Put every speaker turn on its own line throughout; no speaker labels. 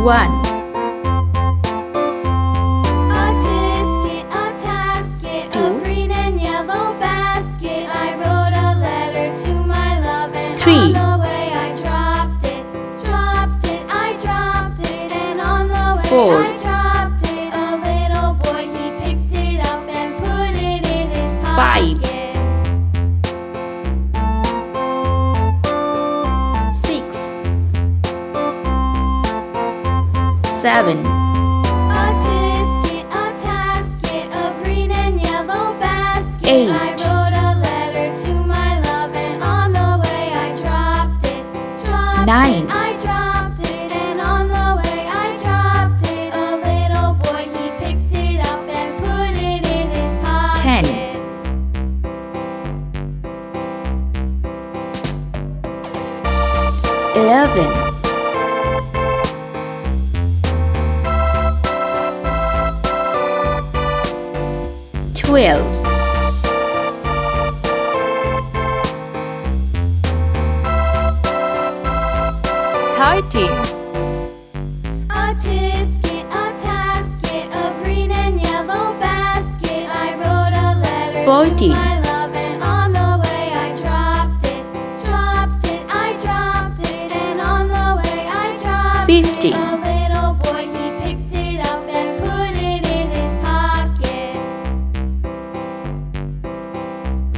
1,
A tasket,
Two.
a green and yellow basket. I wrote a letter to my love, and
3,
on the way I dropped it, I dropped it, and on the way
4,
I dropped it. A little boy, he picked it up and put it in his
5,
pocket.
6, 7,
A tasket, a green and yellow basket.
8,
I wrote a letter to my love, and on the way I dropped it,
9,
I dropped it, and on the way I dropped it. A little boy, he picked it up and put it in his pocket.
10, 11, 12, 13,
A tasket, a green and yellow basket. I wrote a letter
14,
to my love, and on the way I dropped it, I dropped it, and on the way I dropped
15,
it. A little boy, he picked it up and put it in his pocket.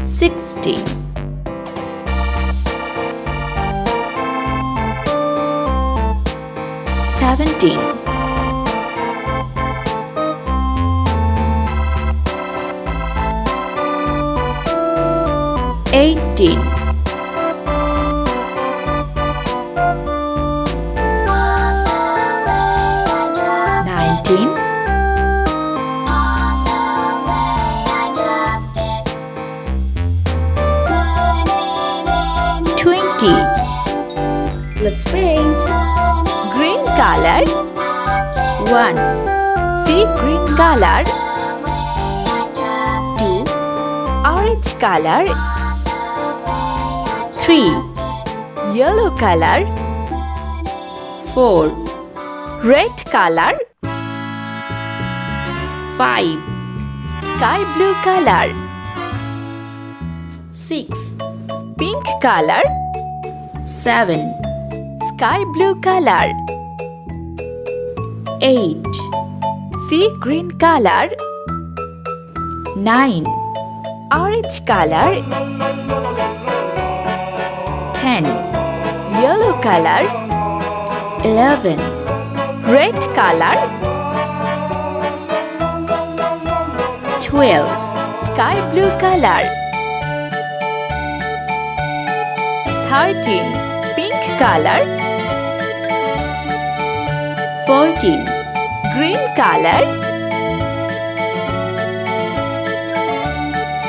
16, 17, 18, 19, 20. Let's paint.
Green color,
1,
sea green color,
2,
orange color,
3,
yellow color,
4,
red color,
5,
sky blue color,
6,
pink color,
7,
sky blue color,
8,
sea green color,
9,
orange color,
10,
yellow color,
11,
red color,
12,
sky blue color, 13, pink color,
14,
green color,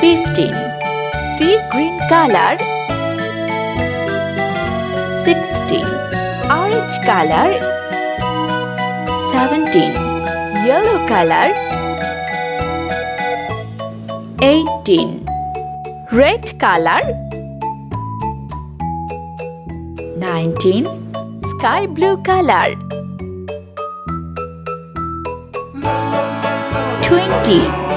15,
sea green color,
16,
orange color,
17,
yellow color,
18,
red color,
19,
sky blue color,
20.